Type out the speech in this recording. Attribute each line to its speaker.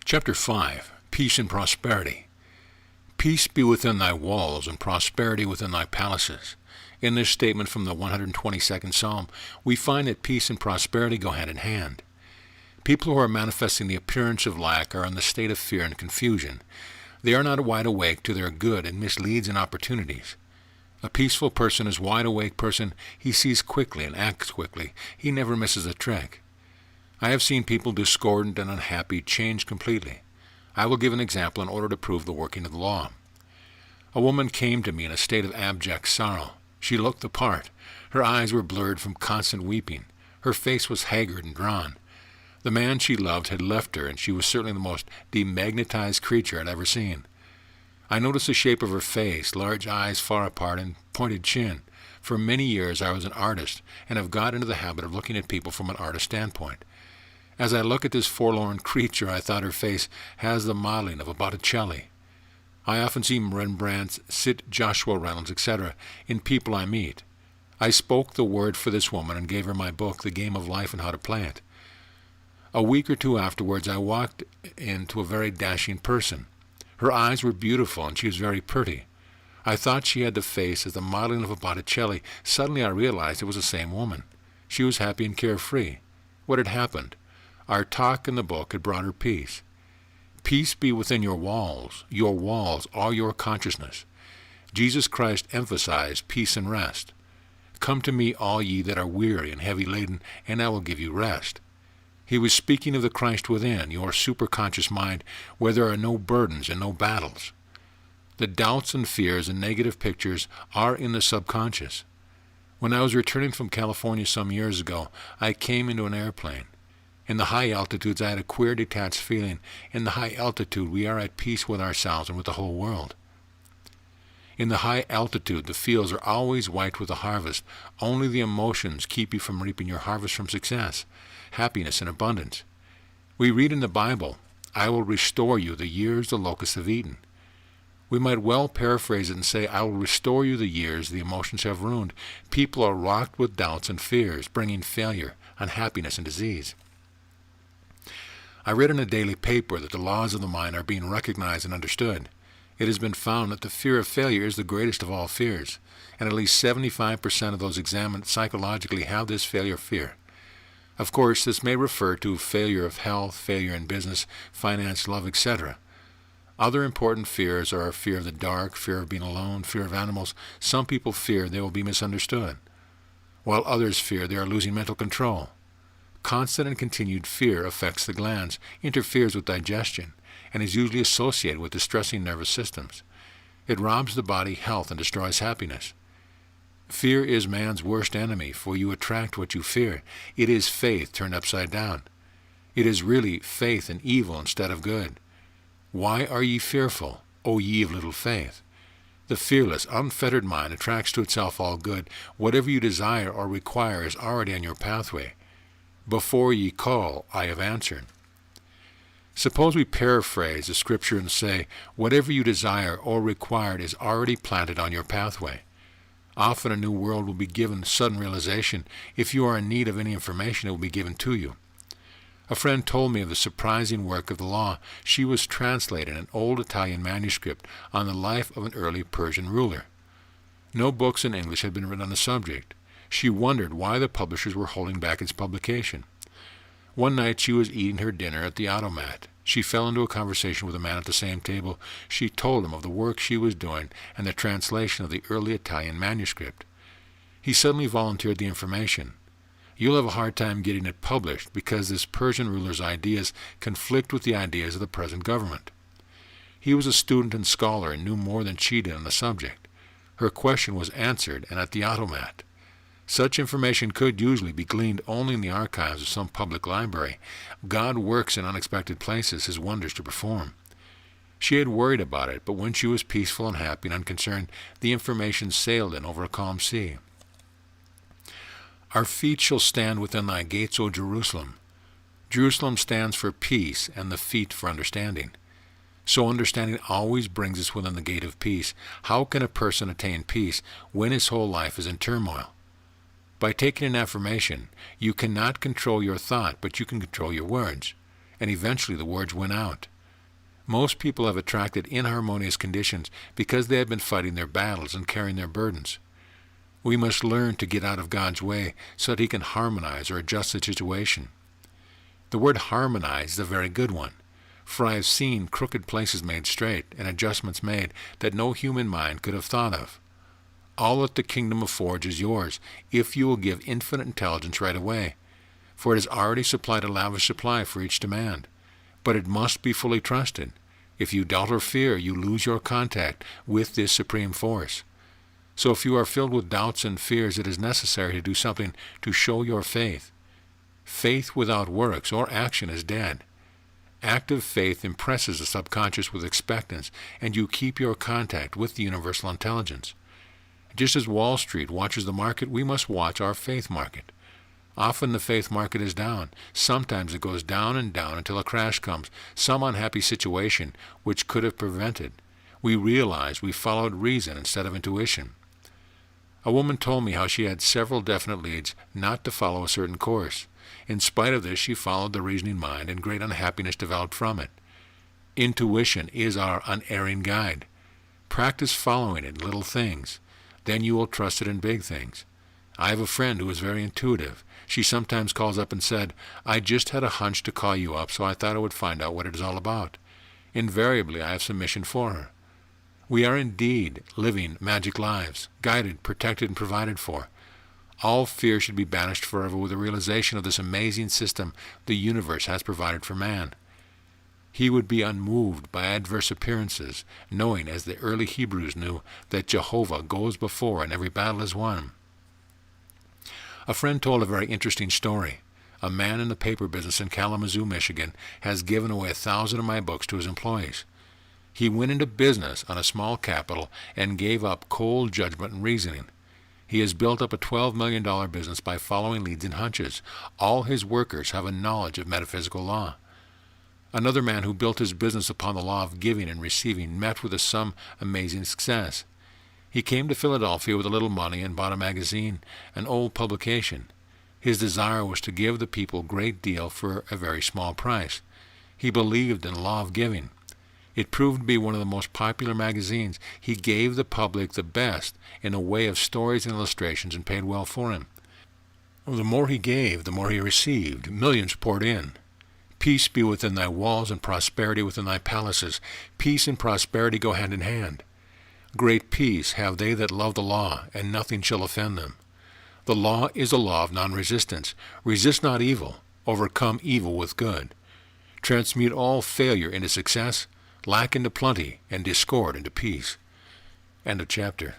Speaker 1: Chapter 5. Peace and Prosperity. Peace be within thy walls, and prosperity within thy palaces. In this statement from the 122nd Psalm, we find that peace and prosperity go hand in hand. People who are manifesting the appearance of lack are in the state of fear and confusion. They are not wide awake to their good and miss leads and opportunities. A peaceful person is a wide-awake person. He sees quickly and acts quickly. He never misses a trick. I have seen people discordant and unhappy change completely. I will give an example in order to prove the working of the law. A woman came to me in a state of abject sorrow. She looked the part. Her eyes were blurred from constant weeping. Her face was haggard and drawn. The man she loved had left her, and she was certainly the most demagnetized creature I'd ever seen. I noticed the shape of her face, large eyes far apart, and pointed chin. For many years I was an artist, and have got into the habit of looking at people from an artist standpoint. As I look at this forlorn creature, I thought her face has the modeling of a Botticelli. I often see Rembrandt's, Joshua Reynolds, etc., in people I meet. I spoke the word for this woman and gave her my book, The Game of Life and How to Play It. A week or two afterwards, I walked into a very dashing person. Her eyes were beautiful, and she was very pretty. I thought she had the face as the modeling of a Botticelli. Suddenly I realized it was the same woman. She was happy and carefree. What had happened? Our talk in the book had brought her peace. Peace be within your walls. Your walls are your consciousness. Jesus Christ emphasized peace and rest. Come to me, all ye that are weary and heavy laden, and I will give you rest. He was speaking of the Christ within, your superconscious mind, where there are no burdens and no battles. The doubts and fears and negative pictures are in the subconscious. When I was returning from California some years ago, I came into an airplane. In the high altitudes, I had a queer detached feeling. In the high altitude, we are at peace with ourselves and with the whole world. In the high altitude, the fields are always white with the harvest. Only the emotions keep you from reaping your harvest from success, happiness, and abundance. We read in the Bible, I will restore you the years the locusts have eaten. We might well paraphrase it and say, I will restore you the years the emotions have ruined. People are rocked with doubts and fears, bringing failure, unhappiness, and disease. I read in a daily paper that the laws of the mind are being recognized and understood. It has been found that the fear of failure is the greatest of all fears, and at least 75% of those examined psychologically have this failure fear. Of course, this may refer to failure of health, failure in business, finance, love, etc. Other important fears are fear of the dark, fear of being alone, fear of animals. Some people fear they will be misunderstood, while others fear they are losing mental control. Constant and continued fear affects the glands, interferes with digestion, and is usually associated with distressing nervous systems. It robs the body health and destroys happiness. Fear is man's worst enemy, for you attract what you fear. It is faith turned upside down. It is really faith in evil instead of good. Why are ye fearful, O ye of little faith? The fearless, unfettered mind attracts to itself all good. Whatever you desire or require is already on your pathway. Before ye call, I have answered. Suppose we paraphrase the scripture and say, whatever you desire or require is already planted on your pathway. Often a new world will be given sudden realization. If you are in need of any information, it will be given to you. A friend told me of the surprising work of the law. She was translating an old Italian manuscript on the life of an early Persian ruler. No books in English had been written on the subject. She wondered why the publishers were holding back its publication. One night she was eating her dinner at the automat. She fell into a conversation with a man at the same table. She told him of the work she was doing and the translation of the early Italian manuscript. He suddenly volunteered the information. You'll have a hard time getting it published because this Persian ruler's ideas conflict with the ideas of the present government. He was a student and scholar and knew more than she did on the subject. Her question was answered and at the automat. Such information could usually be gleaned only in the archives of some public library. God works in unexpected places, his wonders to perform. She had worried about it, but when she was peaceful and happy and unconcerned, the information sailed in over a calm sea. Our feet shall stand within thy gates, O Jerusalem. Jerusalem stands for peace, and the feet for understanding. So understanding always brings us within the gate of peace. How can a person attain peace when his whole life is in turmoil? By taking an affirmation, you cannot control your thought, but you can control your words. And eventually the words win out. Most people have attracted inharmonious conditions because they have been fighting their battles and carrying their burdens. We must learn to get out of God's way so that He can harmonize or adjust the situation. The word harmonize is a very good one, for I have seen crooked places made straight and adjustments made that no human mind could have thought of. All that the kingdom affords is yours if you will give infinite intelligence right away, for it has already supplied a lavish supply for each demand. But it must be fully trusted. If you doubt or fear, you lose your contact with this supreme force. So if you are filled with doubts and fears, it is necessary to do something to show your faith. Faith without works or action is dead. Active faith impresses the subconscious with expectance, and you keep your contact with the universal intelligence. Just as Wall Street watches the market, we must watch our faith market. Often the faith market is down. Sometimes it goes down and down until a crash comes, some unhappy situation which could have prevented. We realize we followed reason instead of intuition. A woman told me how she had several definite leads not to follow a certain course. In spite of this, she followed the reasoning mind, and great unhappiness developed from it. Intuition is our unerring guide. Practice following it in little things. Then you will trust it in big things. I have a friend who is very intuitive. She sometimes calls up and said, "I just had a hunch to call you up, so I thought I would find out what it is all about." Invariably, I have some mission for her. We are indeed living magic lives, guided, protected, and provided for. All fear should be banished forever with the realization of this amazing system the universe has provided for man. He would be unmoved by adverse appearances, knowing, as the early Hebrews knew, that Jehovah goes before and every battle is won. A friend told a very interesting story. A man in the paper business in Kalamazoo, Michigan, has given away 1,000 of my books to his employees. He went into business on a small capital and gave up cold judgment and reasoning. He has built up a $12 million business by following leads and hunches. All his workers have a knowledge of metaphysical law. Another man who built his business upon the law of giving and receiving met with some amazing success. He came to Philadelphia with a little money and bought a magazine, an old publication. His desire was to give the people a great deal for a very small price. He believed in the law of giving. It proved to be one of the most popular magazines. He gave the public the best in a way of stories and illustrations and paid well for him. The more he gave, the more he received. Millions poured in. Peace be within thy walls and prosperity within thy palaces. Peace and prosperity go hand in hand. Great peace have they that love the law, and nothing shall offend them. The law is a law of non-resistance. Resist not evil. Overcome evil with good. Transmute all failure into success, lack into plenty, and discord into peace. End of chapter.